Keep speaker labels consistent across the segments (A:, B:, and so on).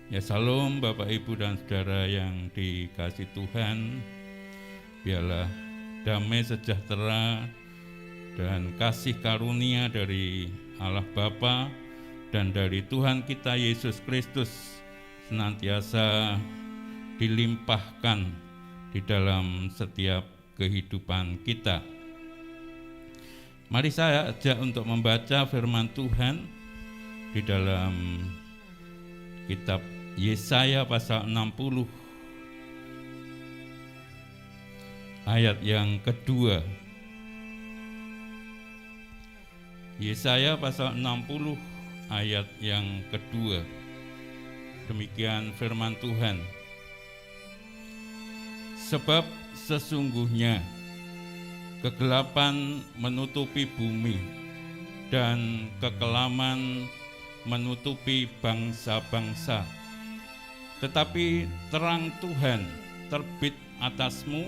A: Ya salam Bapak Ibu dan Saudara yang dikasih Tuhan. Biarlah damai sejahtera dan kasih karunia dari Allah Bapa dan dari Tuhan kita Yesus Kristus senantiasa dilimpahkan di dalam setiap kehidupan kita. Mari saya ajak untuk membaca firman Tuhan di dalam kitab Yesaya pasal 60 ayat yang kedua. Yesaya pasal 60 ayat yang kedua. Demikian firman Tuhan. Sebab sesungguhnya kegelapan menutupi bumi dan kekelaman menutupi bangsa-bangsa. Tetapi terang Tuhan terbit atasmu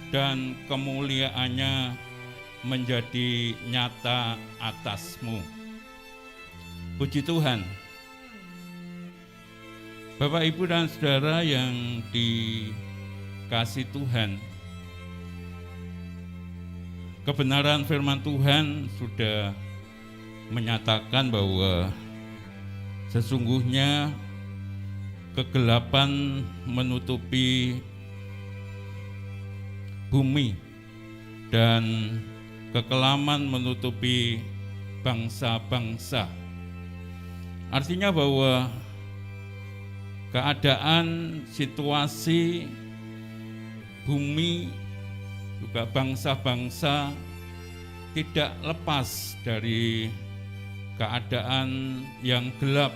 A: dan kemuliaannya menjadi nyata atasmu. Puji Tuhan. Bapak, Ibu, dan Saudara yang dikasih Tuhan, kebenaran firman Tuhan sudah menyatakan bahwa sesungguhnya kegelapan menutupi bumi dan kekelaman menutupi bangsa-bangsa. Artinya bahwa keadaan situasi bumi juga bangsa-bangsa tidak lepas dari keadaan yang gelap,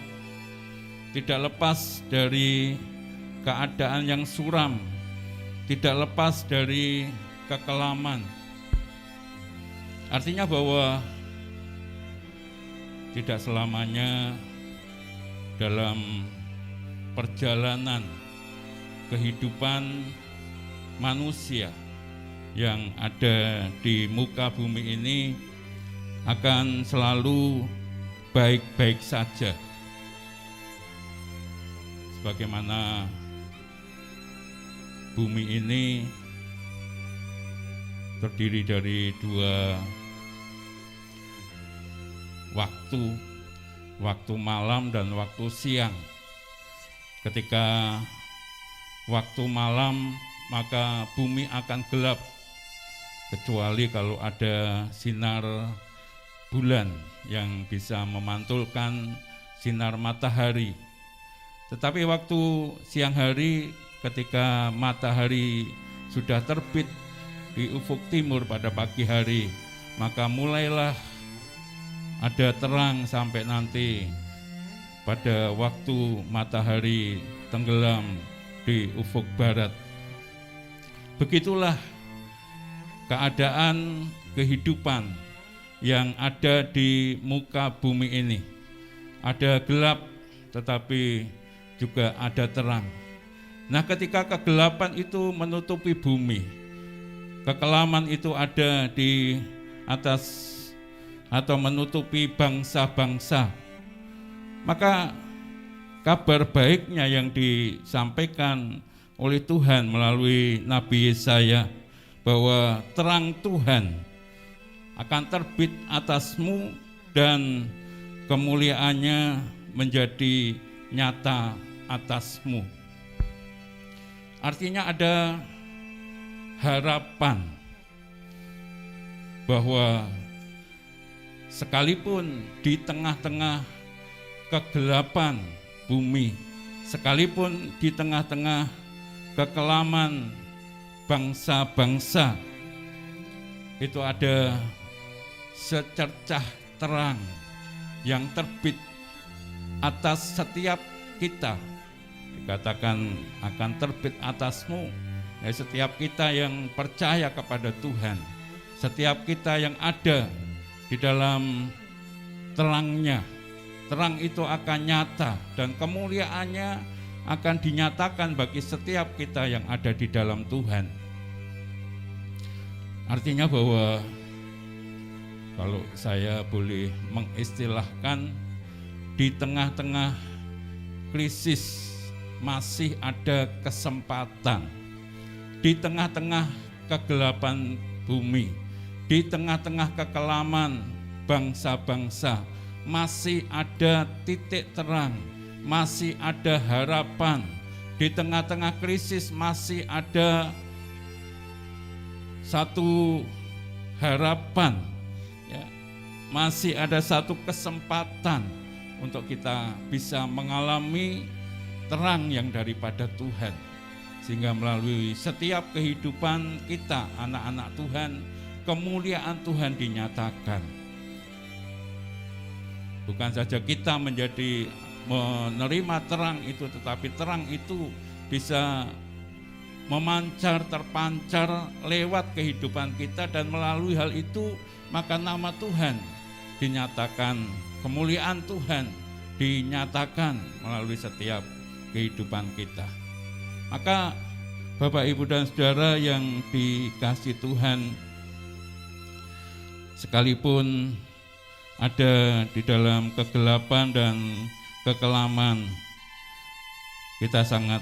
A: tidak lepas dari keadaan yang suram, tidak lepas dari kekelaman. Artinya bahwa tidak selamanya dalam perjalanan kehidupan manusia yang ada di muka bumi ini akan selalu baik-baik saja. Sebagaimana bumi ini terdiri dari dua waktu malam dan waktu siang. Ketika waktu malam maka bumi akan gelap, kecuali kalau ada sinar bulan yang bisa memantulkan sinar matahari. Tetapi waktu siang hari, ketika matahari sudah terbit di ufuk timur pada pagi hari, maka mulailah ada terang sampai nanti pada waktu matahari tenggelam di ufuk barat. Begitulah keadaan kehidupan yang ada di muka bumi ini. Ada gelap tetapi juga ada terang. Nah, ketika kegelapan itu menutupi bumi, kekelaman itu ada di atas atau menutupi bangsa-bangsa, maka kabar baiknya yang disampaikan oleh Tuhan melalui Nabi Yesaya bahwa terang Tuhan akan terbit atasmu dan kemuliaannya menjadi nyata atasmu. Artinya ada harapan bahwa sekalipun di tengah-tengah kegelapan bumi, sekalipun di tengah-tengah kekelaman bangsa-bangsa, itu ada secercah terang yang terbit atas setiap kita. Dikatakan akan terbit atasmu, ya, setiap kita yang percaya kepada Tuhan, setiap kita yang ada di dalam terangnya. Terang itu akan nyata dan kemuliaannya akan dinyatakan bagi setiap kita yang ada di dalam Tuhan. Artinya bahwa kalau saya boleh mengistilahkan, di tengah-tengah krisis masih ada kesempatan di tengah-tengah kegelapan bumi, di tengah-tengah kekelaman bangsa-bangsa, masih ada titik terang, masih ada harapan. Di tengah-tengah krisis masih ada satu harapan, ya. Masih ada satu kesempatan untuk kita bisa mengalami terang yang daripada Tuhan, sehingga melalui setiap kehidupan kita, anak-anak Tuhan, kemuliaan Tuhan dinyatakan. Bukan saja kita menerima terang itu, tetapi terang itu bisa memancar, terpancar lewat kehidupan kita, dan melalui hal itu maka nama Tuhan dinyatakan, kemuliaan Tuhan dinyatakan melalui setiap kehidupan kita. Maka Bapak, Ibu, dan Saudara yang dikasihi Tuhan, sekalipun ada di dalam kegelapan dan kekelaman, kita sangat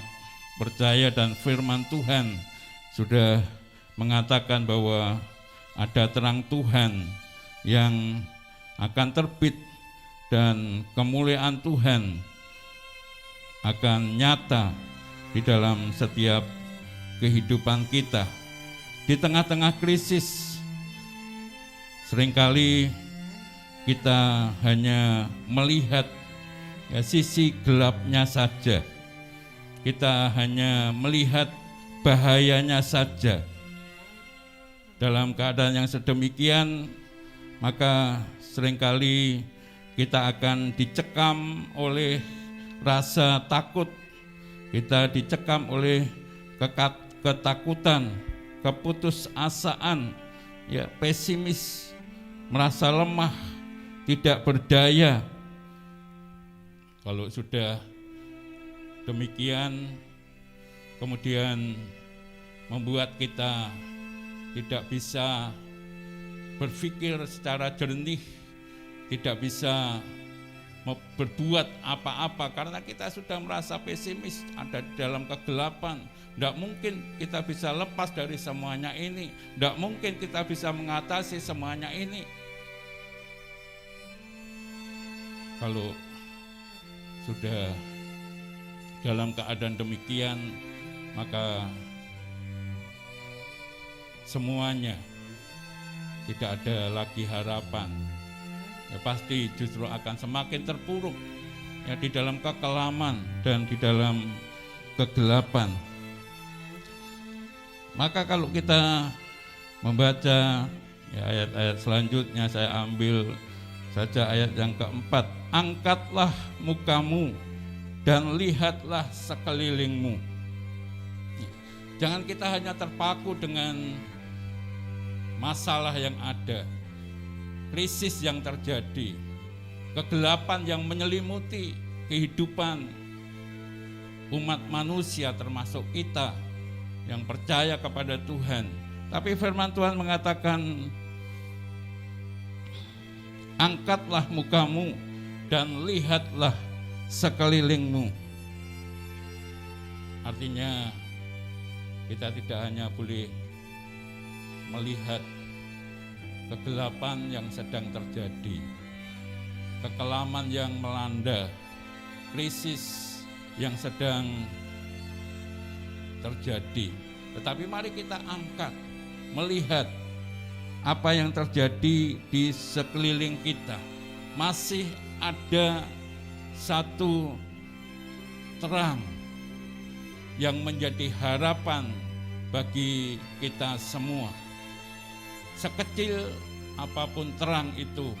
A: percaya dan firman Tuhan sudah mengatakan bahwa ada terang Tuhan yang akan terbit dan kemuliaan Tuhan akan nyata di dalam setiap kehidupan kita. Di tengah-tengah krisis, seringkali kita hanya melihat sisi gelapnya saja. Kita hanya melihat bahayanya saja. Dalam keadaan yang sedemikian, maka seringkali kita akan dicekam oleh rasa takut, kita dicekam oleh ketakutan, keputusasaan, ya, pesimis, merasa lemah, tidak berdaya. Kalau sudah demikian, kemudian membuat kita tidak bisa berpikir secara jernih, tidak bisa berbuat apa-apa karena kita sudah merasa pesimis, ada di dalam kegelapan. Tidak mungkin kita bisa lepas dari semuanya ini, tidak mungkin kita bisa mengatasi semuanya ini. Kalau sudah dalam keadaan demikian, maka semuanya tidak ada lagi harapan. Ya, pasti justru akan semakin terpuruk, ya, di dalam kekelaman dan di dalam kegelapan. Maka kalau kita membaca, ya, ayat-ayat selanjutnya, saya ambil saja ayat yang keempat. Angkatlah mukamu dan lihatlah sekelilingmu. Jangan kita hanya terpaku dengan masalah yang ada, krisis yang terjadi, kegelapan yang menyelimuti kehidupan umat manusia, termasuk kita yang percaya kepada Tuhan. Tapi firman Tuhan mengatakan, angkatlah mukamu dan lihatlah sekelilingmu. Artinya kita tidak hanya boleh melihat kegelapan yang sedang terjadi, kekelaman yang melanda, krisis yang sedang terjadi, tetapi mari kita angkat, melihat apa yang terjadi di sekeliling kita. Masih ada satu terang yang menjadi harapan bagi kita semua. Sekecil apapun terang itu,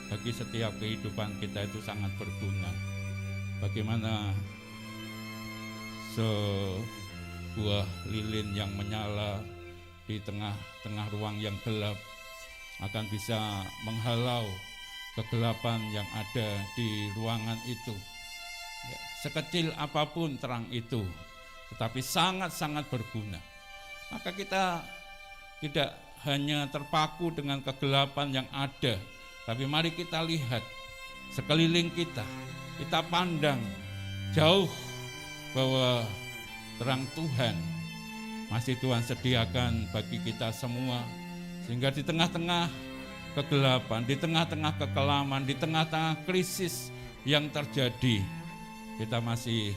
A: bagi setiap kehidupan kita itu sangat berguna. Bagaimana sebuah lilin yang menyala di tengah-tengah ruang yang gelap akan bisa menghalau kegelapan yang ada di ruangan itu. Ya, sekecil apapun terang itu, tetapi sangat-sangat berguna. Maka kita tidak hanya terpaku dengan kegelapan yang ada, tapi mari kita lihat sekeliling kita, kita pandang jauh bahwa terang Tuhan masih Tuhan sediakan bagi kita semua, sehingga di tengah-tengah kegelapan, di tengah-tengah kekelaman, di tengah-tengah krisis yang terjadi, kita masih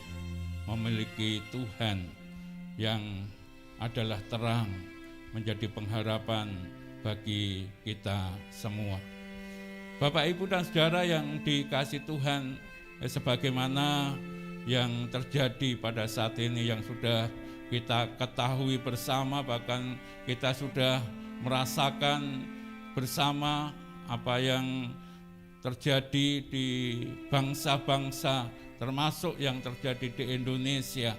A: memiliki Tuhan yang adalah terang, menjadi pengharapan bagi kita semua. Bapak, Ibu, dan saudara yang dikasihi Tuhan, sebagaimana yang terjadi pada saat ini yang sudah kita ketahui bersama, bahkan kita sudah merasakan bersama apa yang terjadi di bangsa-bangsa, termasuk yang terjadi di Indonesia,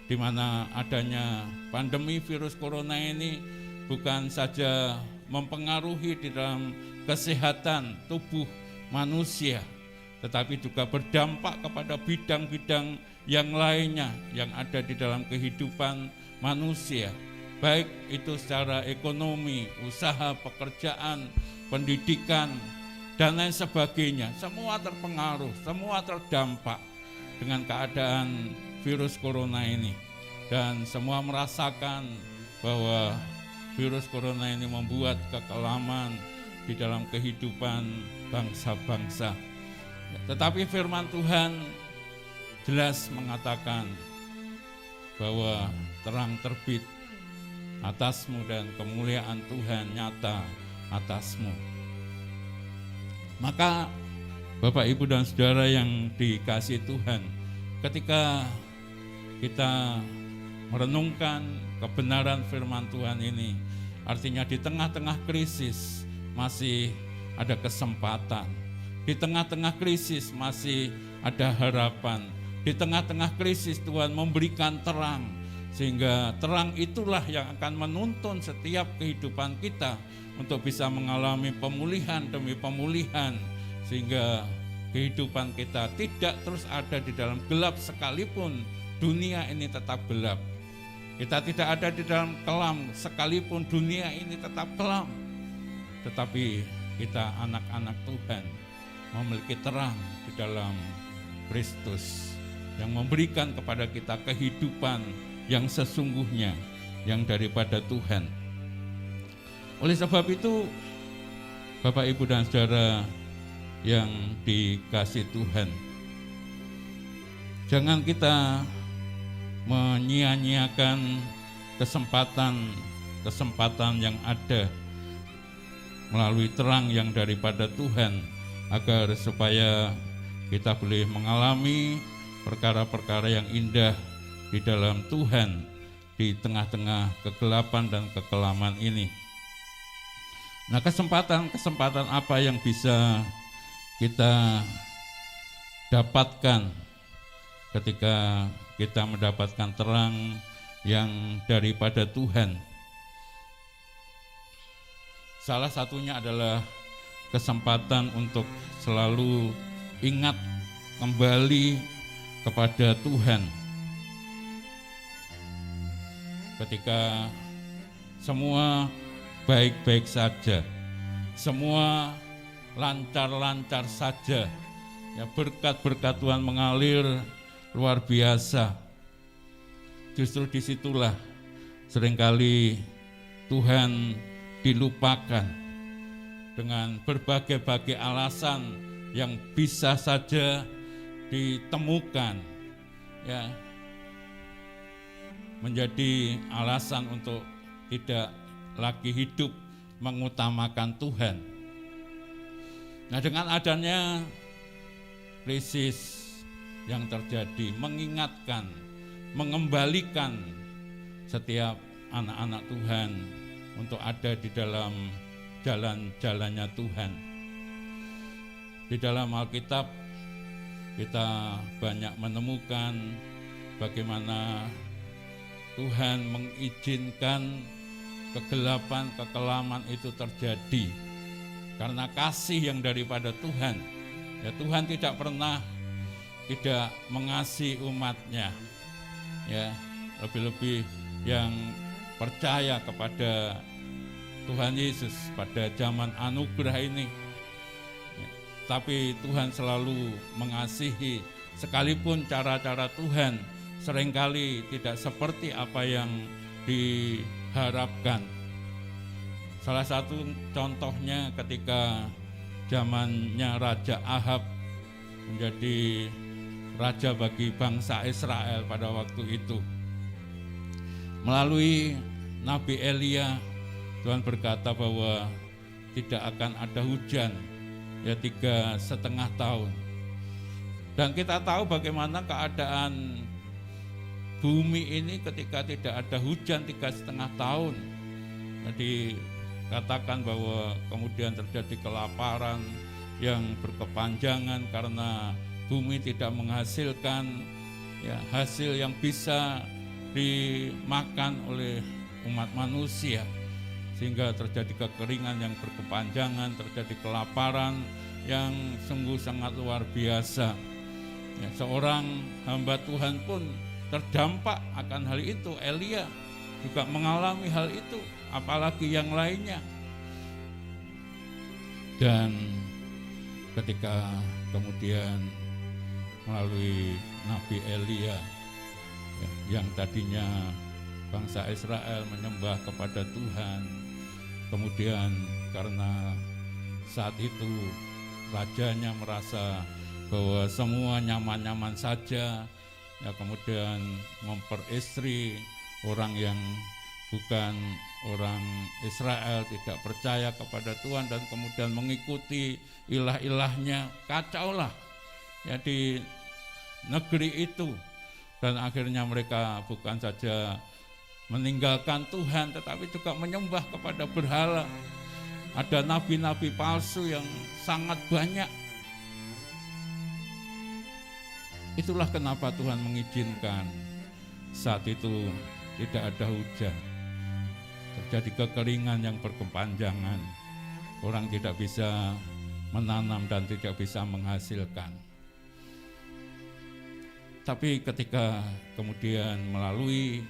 A: di mana adanya pandemi virus corona ini bukan saja mempengaruhi di dalam kesehatan tubuh manusia, tetapi juga berdampak kepada bidang-bidang yang lainnya yang ada di dalam kehidupan manusia, baik itu secara ekonomi, usaha, pekerjaan, pendidikan, dan lain sebagainya. Semua terpengaruh, semua terdampak dengan keadaan virus corona ini, dan semua merasakan bahwa virus corona ini membuat kekelaman di dalam kehidupan bangsa-bangsa. Tetapi firman Tuhan jelas mengatakan bahwa terang terbit atasmu dan kemuliaan Tuhan nyata atasmu. Maka Bapak, Ibu, dan saudara yang dikasihi Tuhan, ketika kita merenungkan kebenaran firman Tuhan ini, artinya di tengah-tengah krisis masih ada kesempatan, di tengah-tengah krisis masih ada harapan, di tengah-tengah krisis Tuhan memberikan terang, sehingga terang itulah yang akan menuntun setiap kehidupan kita untuk bisa mengalami pemulihan demi pemulihan, sehingga kehidupan kita tidak terus ada di dalam gelap, sekalipun dunia ini tetap gelap. Kita tidak ada di dalam kelam, sekalipun dunia ini tetap kelam. Tetapi kita anak-anak Tuhan memiliki terang di dalam Kristus yang memberikan kepada kita kehidupan yang sesungguhnya, yang daripada Tuhan. Oleh sebab itu, Bapak, Ibu, dan saudara yang dikasihi Tuhan, jangan kita menyia-nyiakan kesempatan yang ada melalui terang yang daripada Tuhan, agar supaya kita boleh mengalami perkara-perkara yang indah di dalam Tuhan di tengah-tengah kegelapan dan kekelaman ini. Nah, kesempatan apa yang bisa kita dapatkan ketika kita mendapatkan terang yang daripada Tuhan? Salah satunya adalah kesempatan untuk selalu ingat kembali kepada Tuhan. Ketika semua baik-baik saja, semua lancar-lancar saja, ya, berkat-berkat Tuhan mengalir luar biasa. Justru disitulah seringkali Tuhan dilupakan dengan berbagai-bagai alasan yang bisa saja ditemukan, ya, menjadi alasan untuk tidak lagi hidup mengutamakan Tuhan. Nah, dengan adanya krisis yang terjadi, mengingatkan, mengembalikan setiap anak-anak Tuhan untuk ada di dalam jalan-jalannya Tuhan. Di dalam Alkitab kita banyak menemukan bagaimana Tuhan mengizinkan kegelapan, kekelaman itu terjadi karena kasih yang daripada Tuhan. Ya, Tuhan tidak pernah tidak mengasihi umatnya, ya, lebih-lebih yang percaya kepada Tuhan Yesus pada zaman anugerah ini. Ya, tapi Tuhan selalu mengasihi, sekalipun cara-cara Tuhan seringkali tidak seperti apa yang diharapkan. Salah satu contohnya ketika zamannya Raja Ahab menjadi raja bagi bangsa Israel pada waktu itu. Melalui Nabi Elia, Tuhan berkata bahwa tidak akan ada hujan ya 3,5 tahun. Dan kita tahu bagaimana keadaan bumi ini ketika tidak ada hujan 3,5 tahun. Jadi katakan bahwa kemudian terjadi kelaparan yang berkepanjangan karena bumi tidak menghasilkan ya, hasil yang bisa dimakan oleh umat manusia, sehingga terjadi kekeringan yang berkepanjangan, terjadi kelaparan yang sungguh sangat luar biasa. Ya, seorang hamba Tuhan pun terdampak akan hal itu. Elia juga mengalami hal itu, apalagi yang lainnya. Dan ketika kemudian melalui Nabi Elia ya, yang tadinya bangsa Israel menyembah kepada Tuhan, kemudian karena saat itu rajanya merasa bahwa semua nyaman-nyaman saja, ya kemudian memperistri orang yang bukan orang Israel, tidak percaya kepada Tuhan dan kemudian mengikuti ilah-ilahnya. Kacaulah ya di negeri itu, dan akhirnya mereka bukan saja meninggalkan Tuhan tetapi juga menyembah kepada berhala. Ada nabi-nabi palsu yang sangat banyak. Itulah kenapa Tuhan mengizinkan saat itu tidak ada hujan, terjadi kekeringan yang berkepanjangan, orang tidak bisa menanam dan tidak bisa menghasilkan. Tapi ketika kemudian melalui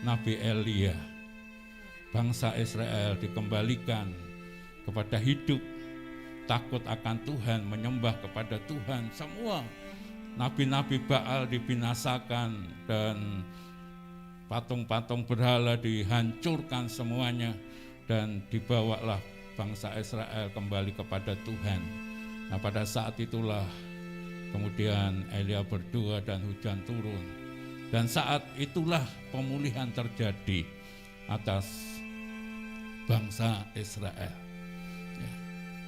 A: Nabi Elia, bangsa Israel dikembalikan kepada hidup, takut akan Tuhan, menyembah kepada Tuhan. Semua nabi-nabi Baal dibinasakan dan patung-patung berhala dihancurkan semuanya, dan dibawalah bangsa Israel kembali kepada Tuhan. Nah, pada saat itulah kemudian Elia berdoa dan hujan turun, dan saat itulah pemulihan terjadi atas bangsa Israel. Ya.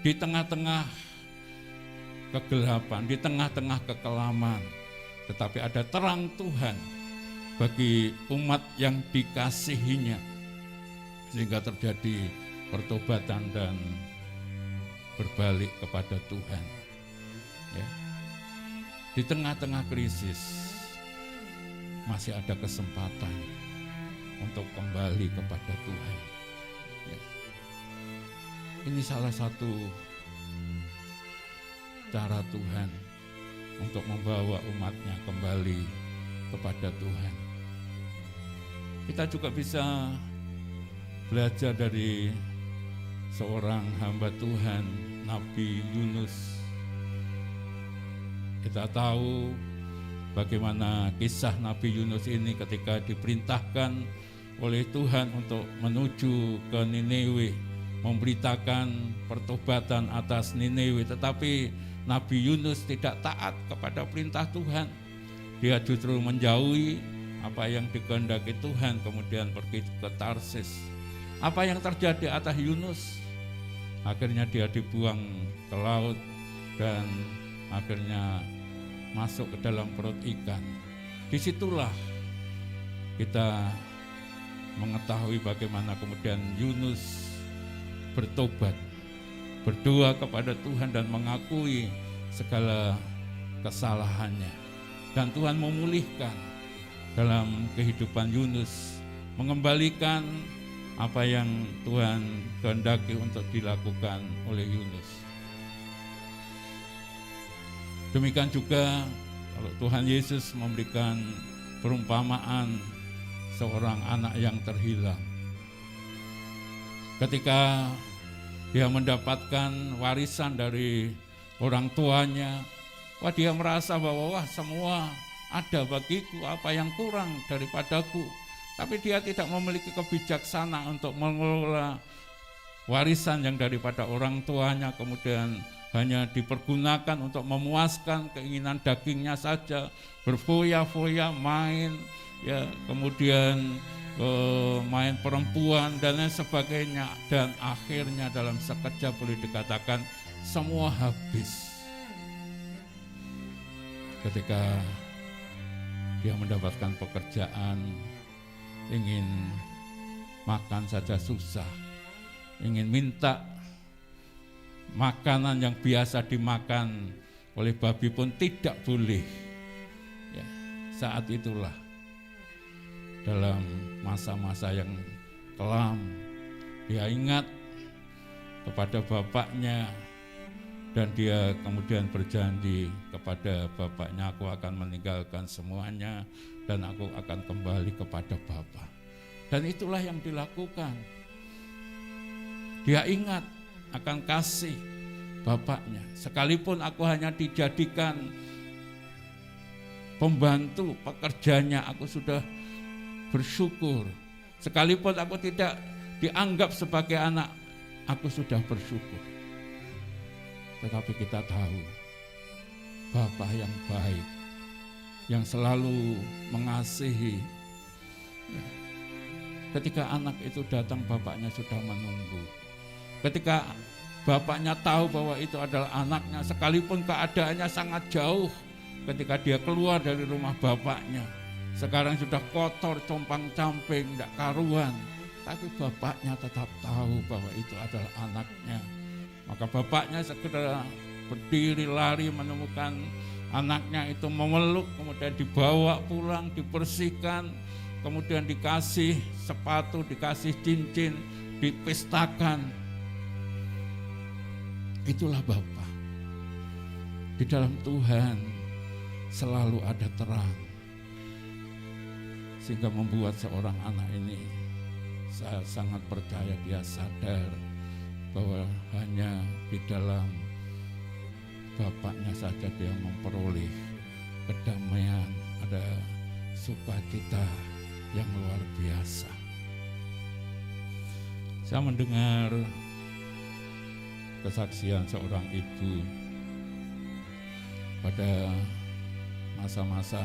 A: Di tengah-tengah kegelapan, di tengah-tengah kekelaman, tetapi ada terang Tuhan bagi umat yang dikasihinya, sehingga terjadi pertobatan dan berbalik kepada Tuhan. Ya. Di tengah-tengah krisis masih ada kesempatan untuk kembali kepada Tuhan. Ya. Ini salah satu cara Tuhan untuk membawa umatnya kembali kepada Tuhan. Kita juga bisa belajar dari seorang hamba Tuhan, Nabi Yunus. Kita tahu bagaimana kisah Nabi Yunus ini ketika diperintahkan oleh Tuhan untuk menuju ke Niniwe, memberitakan pertobatan atas Niniwe, tetapi Nabi Yunus tidak taat kepada perintah Tuhan. Dia justru menjauhi apa yang dikehendaki Tuhan, kemudian pergi ke Tarsis. Apa yang terjadi atas Yunus? Akhirnya dia dibuang ke laut dan akhirnya masuk ke dalam perut ikan. Disitulah kita mengetahui bagaimana kemudian Yunus bertobat, berdoa kepada Tuhan dan mengakui segala kesalahannya. Dan Tuhan memulihkan dalam kehidupan Yunus, mengembalikan apa yang Tuhan kehendaki untuk dilakukan oleh Yunus. Demikian juga kalau Tuhan Yesus memberikan perumpamaan seorang anak yang terhilang. Ketika dia mendapatkan warisan dari orang tuanya, dia merasa bahwa semua ada bagiku, apa yang kurang daripadaku. Tapi dia tidak memiliki kebijaksanaan untuk mengelola warisan yang daripada orang tuanya, kemudian hanya dipergunakan untuk memuaskan keinginan dagingnya saja, berfoya-foya, main, ya, kemudian main perempuan dan lain sebagainya, dan akhirnya dalam sekejap boleh dikatakan semua habis. Ketika dia mendapatkan pekerjaan, ingin makan saja susah, ingin minta makanan yang biasa dimakan oleh babi pun tidak boleh. Ya, saat itulah dalam masa-masa yang kelam dia ingat kepada bapaknya, dan dia kemudian berjanji kepada bapaknya, aku akan meninggalkan semuanya dan aku akan kembali kepada Bapa. Dan itulah yang dilakukan. Dia ingat akan kasih bapaknya. Sekalipun aku hanya dijadikan pembantu pekerjanya, aku sudah bersyukur. Sekalipun aku tidak dianggap sebagai anak, aku sudah bersyukur. Tetapi kita tahu Bapa yang baik, yang selalu mengasihi. Ketika anak itu datang, bapaknya sudah menunggu. Ketika bapaknya tahu bahwa itu adalah anaknya, sekalipun keadaannya sangat jauh, ketika dia keluar dari rumah bapaknya, sekarang sudah kotor, compang-camping, tidak karuan, tapi bapaknya tetap tahu bahwa itu adalah anaknya. Maka bapaknya segera berdiri, lari menemukan anaknya itu, memeluk, kemudian dibawa pulang, dibersihkan, kemudian dikasih sepatu, dikasih cincin, dipestakan. Itulah Bapa. Di dalam Tuhan selalu ada terang, sehingga membuat seorang anak ini, saya sangat percaya dia sadar bahwa hanya di dalam bapaknya saja dia memperoleh kedamaian, ada sukacita yang luar biasa. Saya mendengar kesaksian seorang ibu pada masa-masa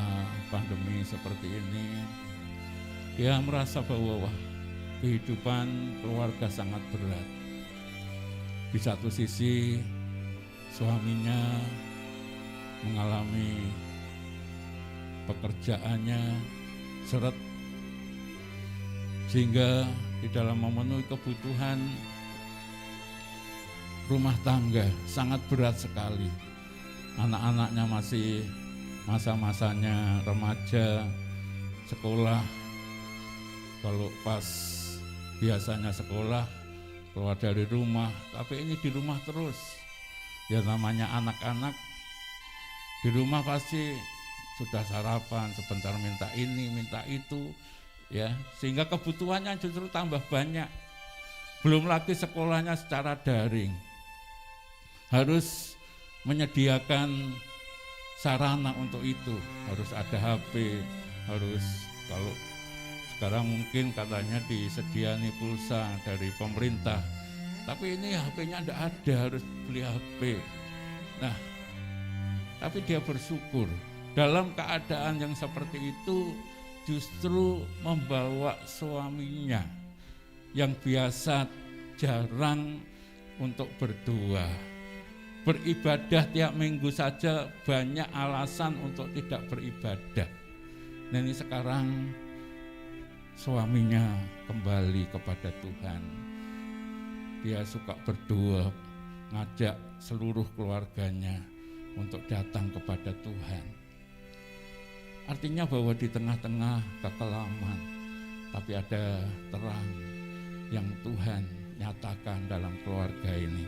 A: pandemi seperti ini. Dia merasa bahwa kehidupan keluarga sangat berat. Di satu sisi suaminya mengalami pekerjaannya seret, sehingga di dalam memenuhi kebutuhan rumah tangga sangat berat sekali. Anak-anaknya masih masa-masanya remaja, sekolah. Kalau pas biasanya sekolah, keluar dari rumah, tapi ini di rumah terus. Ya namanya anak-anak, di rumah pasti sudah sarapan, sebentar minta ini, minta itu, ya, sehingga kebutuhannya justru tambah banyak. Belum lagi sekolahnya secara daring, harus menyediakan sarana untuk itu, harus ada HP, harus, kalau sekarang mungkin katanya disediani pulsa dari pemerintah, tapi ini HP-nya tidak ada, harus beli HP. Nah, tapi dia bersyukur dalam keadaan yang seperti itu, justru membawa suaminya yang biasa jarang untuk berdoa, beribadah tiap minggu saja banyak alasan untuk tidak beribadah. Nah, ini sekarang suaminya kembali kepada Tuhan. Dia suka berdoa, ngajak seluruh keluarganya untuk datang kepada Tuhan. Artinya bahwa di tengah-tengah kekelaman, tapi ada terang yang Tuhan nyatakan dalam keluarga ini.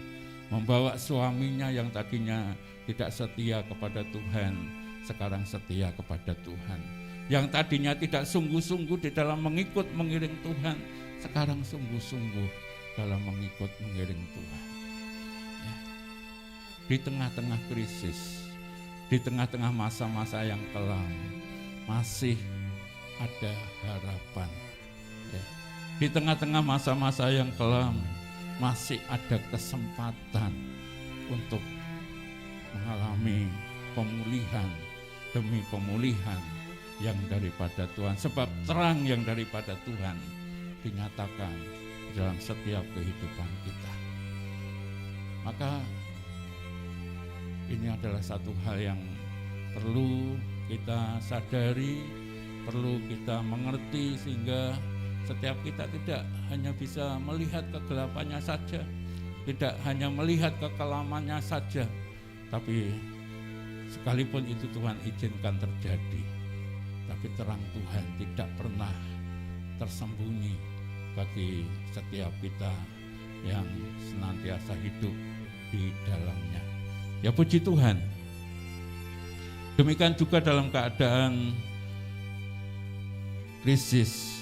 A: Membawa suaminya yang tadinya tidak setia kepada Tuhan, sekarang setia kepada Tuhan. Yang tadinya tidak sungguh-sungguh di dalam mengikut mengiring Tuhan, sekarang sungguh-sungguh dalam mengikut mengiring Tuhan. Ya. Di tengah-tengah krisis, di tengah-tengah masa-masa yang kelam, masih ada harapan. Ya. Di tengah-tengah masa-masa yang kelam masih ada kesempatan untuk mengalami pemulihan demi pemulihan yang daripada Tuhan, sebab terang yang daripada Tuhan dinyatakan dalam setiap kehidupan kita. Maka ini adalah satu hal yang perlu kita sadari, perlu kita mengerti, sehingga setiap kita tidak hanya bisa melihat kegelapannya saja, tidak hanya melihat kekelamannya saja, tapi sekalipun itu Tuhan izinkan terjadi, tapi terang Tuhan tidak pernah tersembunyi bagi setiap kita yang senantiasa hidup di dalamnya. Ya puji Tuhan. Demikian juga dalam keadaan krisis,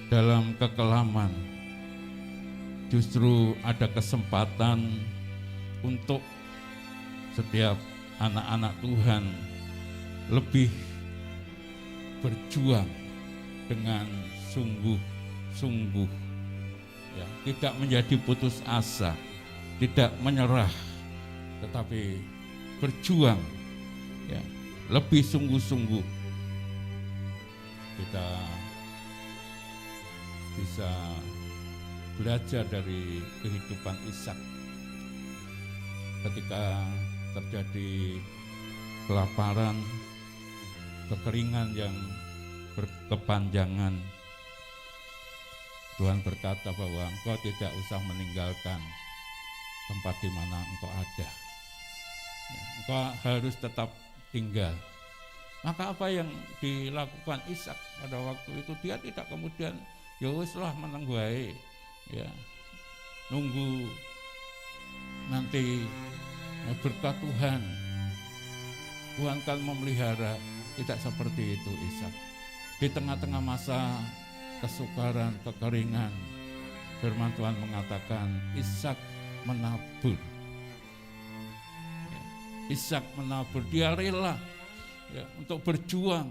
A: dalam kekelaman, justru ada kesempatan untuk setiap anak-anak Tuhan lebih berjuang dengan sungguh-sungguh, ya, tidak menjadi putus asa, tidak menyerah, tetapi berjuang, ya, lebih sungguh-sungguh. Kita bisa belajar dari kehidupan Ishak ketika terjadi kelaparan, kekeringan yang berkepanjangan. Tuhan berkata bahwa engkau tidak usah meninggalkan tempat di mana engkau ada. Engkau harus tetap tinggal. Maka apa yang dilakukan Ishak pada waktu itu, dia tidak kemudian ya wis lah meneng wae, ya, nunggu nanti berkat Tuhan kan memelihara. Tidak seperti itu Ishak. Di tengah-tengah masa kesukaran, kekeringan, firman Tuhan mengatakan Ishak menabur. Ishak menabur, dia rela, ya, untuk berjuang,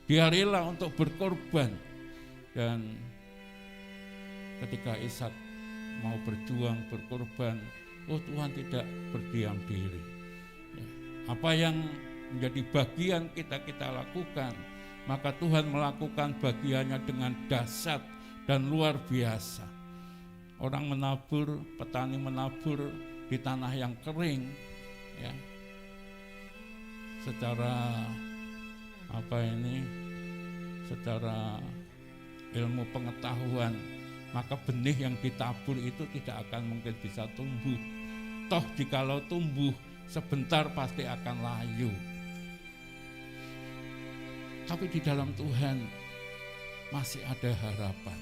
A: dia rela untuk berkorban. Dan ketika Ishak mau berjuang, berkorban, Tuhan tidak berdiam diri. Ya, apa yang menjadi bagian kita lakukan, maka Tuhan melakukan bagiannya dengan dahsyat dan luar biasa. Orang menabur, petani menabur di tanah yang kering, ya, secara secara ilmu pengetahuan, maka benih yang ditabur itu tidak akan mungkin bisa tumbuh. Toh jikalau tumbuh sebentar pasti akan layu. Tapi di dalam Tuhan masih ada harapan,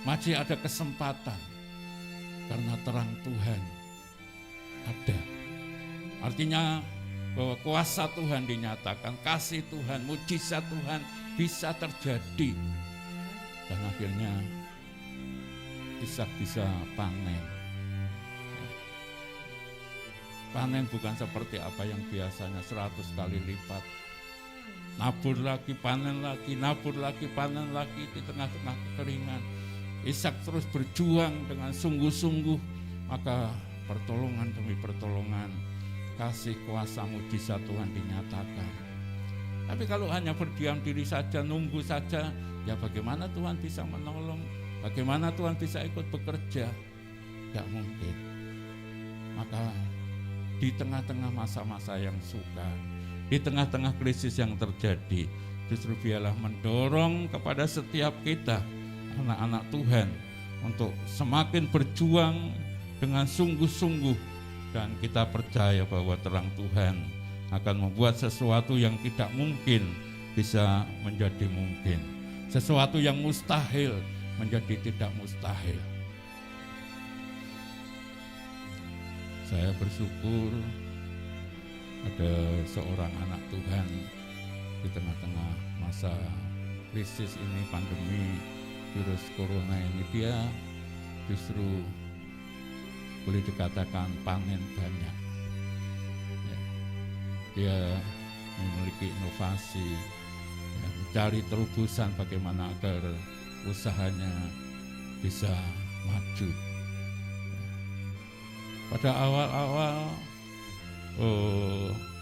A: masih ada kesempatan, karena terang Tuhan ada. Artinya bahwa kuasa Tuhan dinyatakan, kasih Tuhan, mujizat Tuhan bisa terjadi. Dan akhirnya Ishak bisa panen. Panen bukan seperti apa yang biasanya 100 kali lipat. Nabur lagi, panen lagi, nabur lagi, panen lagi di tengah-tengah kekeringan. Ishak terus berjuang dengan sungguh-sungguh, maka pertolongan demi pertolongan, kasih kuasa mujizat Tuhan dinyatakan. Tapi kalau hanya berdiam diri saja, nunggu saja, ya bagaimana Tuhan bisa menolong? Bagaimana Tuhan bisa ikut bekerja? Tidak mungkin. Maka di tengah-tengah masa-masa yang sukar, di tengah-tengah krisis yang terjadi, justru biarlah mendorong kepada setiap kita, anak-anak Tuhan, untuk semakin berjuang dengan sungguh-sungguh. Dan kita percaya bahwa terang Tuhan akan membuat sesuatu yang tidak mungkin bisa menjadi mungkin. Sesuatu yang mustahil menjadi tidak mustahil. Saya bersyukur ada seorang anak Tuhan di tengah-tengah masa krisis ini, pandemi virus corona ini, dia justru boleh dikatakan panen banyak. Ya, dia memiliki inovasi, mencari terobosan bagaimana agar usahanya bisa maju. Pada awal-awal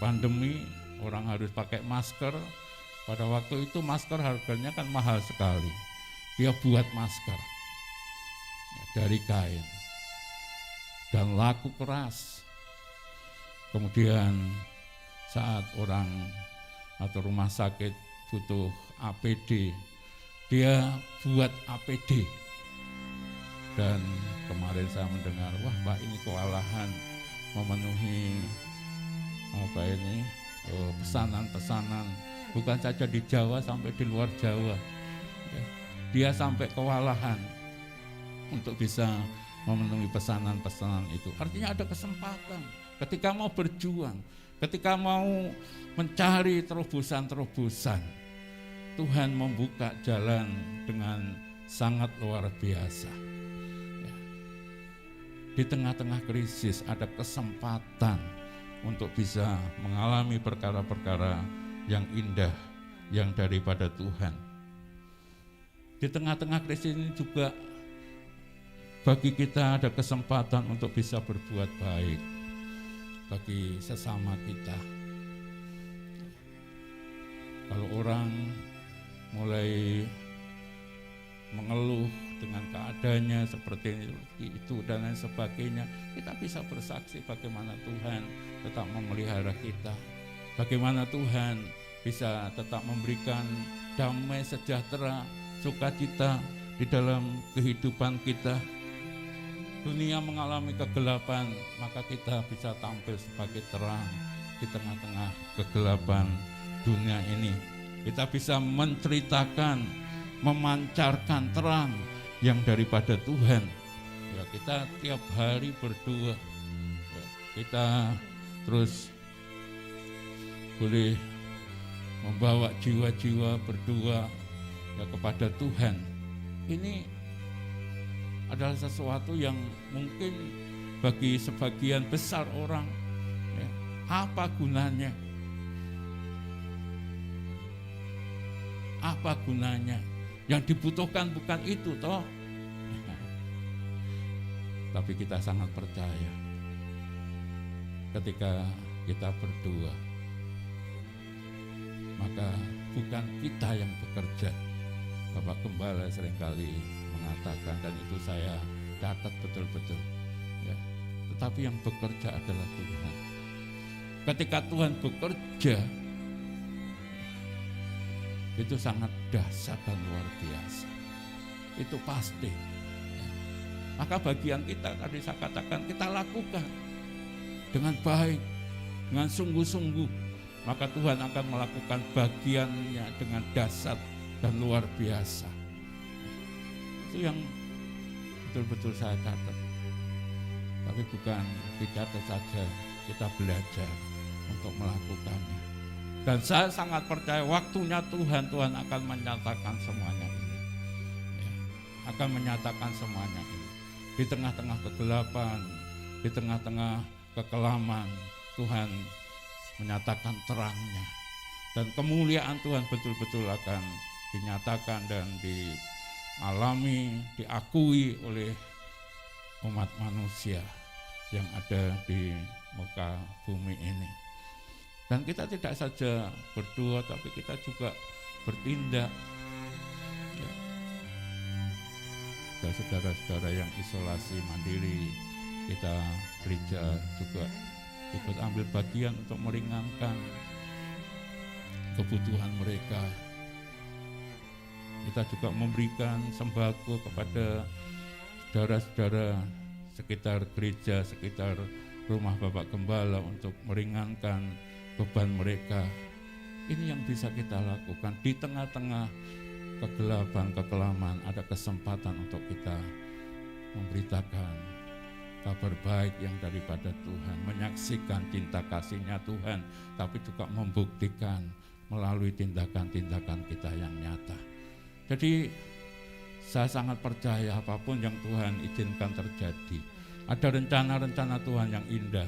A: pandemi orang harus pakai masker. Pada waktu itu masker harganya kan mahal sekali. Dia buat masker dari kain dan laku keras. Kemudian saat orang atau rumah sakit butuh APD, dia buat APD. Dan kemarin saya mendengar, wah Pak ini kewalahan memenuhi pesanan-pesanan, bukan saja di Jawa sampai di luar Jawa. Dia sampai kewalahan untuk bisa memenuhi pesanan-pesanan itu. Artinya ada kesempatan ketika mau berjuang, ketika mau mencari terobosan-terobosan, Tuhan membuka jalan dengan sangat luar biasa. Di tengah-tengah krisis ada kesempatan untuk bisa mengalami perkara-perkara yang indah yang daripada Tuhan. Di tengah-tengah krisis ini juga bagi kita ada kesempatan untuk bisa berbuat baik bagi sesama kita. Kalau orang mulai mengeluh dengan keadaannya seperti itu dan lain sebagainya, kita bisa bersaksi bagaimana Tuhan tetap memelihara kita, bagaimana Tuhan bisa tetap memberikan damai, sejahtera, sukacita di dalam kehidupan kita. Dunia mengalami kegelapan, maka kita bisa tampil sebagai terang di tengah-tengah kegelapan dunia ini. Kita bisa menceritakan, memancarkan terang yang daripada Tuhan. Ya, kita tiap hari berdoa. Ya, kita terus boleh membawa jiwa-jiwa berdoa ya kepada Tuhan. Ini adalah sesuatu yang mungkin bagi sebagian besar orang ya, apa gunanya? Apa gunanya? Yang dibutuhkan bukan itu toh. Tapi kita sangat percaya ketika kita berdoa, maka bukan kita yang bekerja. Bapak Gembala seringkali mengatakan, dan itu saya catat betul-betul ya, tetapi yang bekerja adalah Tuhan. Ketika Tuhan bekerja, itu sangat dahsyat dan luar biasa. Itu pasti ya. Maka bagian kita tadi saya katakan, kita lakukan dengan baik, dengan sungguh-sungguh, maka Tuhan akan melakukan bagiannya dengan dahsyat dan luar biasa. Itu yang betul-betul saya catat. Tapi bukan dicatat saja, kita belajar untuk melakukannya. Dan saya sangat percaya waktunya Tuhan akan menyatakan semuanya ini. Ya, akan menyatakan semuanya ini. Di tengah-tengah kegelapan, di tengah-tengah kekelaman, Tuhan menyatakan terangnya. Dan kemuliaan Tuhan betul-betul akan dinyatakan dan dialami, diakui oleh umat manusia yang ada di muka bumi ini. Dan kita tidak saja berdoa, tapi kita juga bertindak. Ya. Dan saudara-saudara yang isolasi mandiri, kita gereja juga ikut ambil bagian untuk meringankan kebutuhan mereka. Kita juga memberikan sembako kepada saudara-saudara sekitar gereja, sekitar rumah Bapak Gembala untuk meringankan beban mereka. Ini yang bisa kita lakukan di tengah-tengah kegelapan, kekelaman. Ada kesempatan untuk kita memberitakan kabar baik yang daripada Tuhan, menyaksikan cinta kasih-Nya Tuhan, tapi juga membuktikan melalui tindakan-tindakan kita yang nyata. Jadi saya sangat percaya apapun yang Tuhan izinkan terjadi, ada rencana-rencana Tuhan yang indah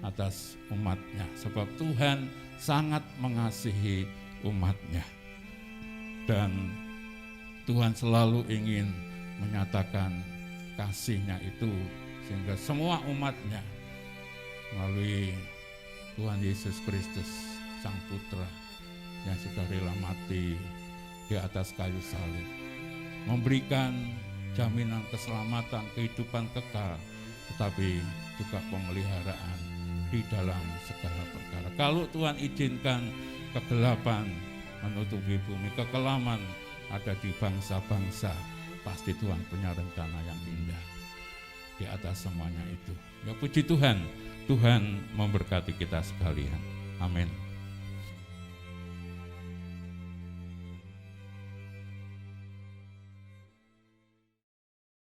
A: atas umat-Nya, sebab Tuhan sangat mengasihi umat-Nya. Dan Tuhan selalu ingin menyatakan kasih-Nya itu sehingga semua umat-Nya melalui Tuhan Yesus Kristus Sang Putra yang sudah rela mati di atas kayu salib, memberikan jaminan keselamatan, kehidupan kekal, tetapi juga pemeliharaan di dalam segala perkara. Kalau Tuhan izinkan kegelapan menutupi bumi, kekelaman ada di bangsa-bangsa, pasti Tuhan punya rencana yang indah di atas semuanya itu. Ya puji Tuhan, Tuhan memberkati kita sekalian. Amin.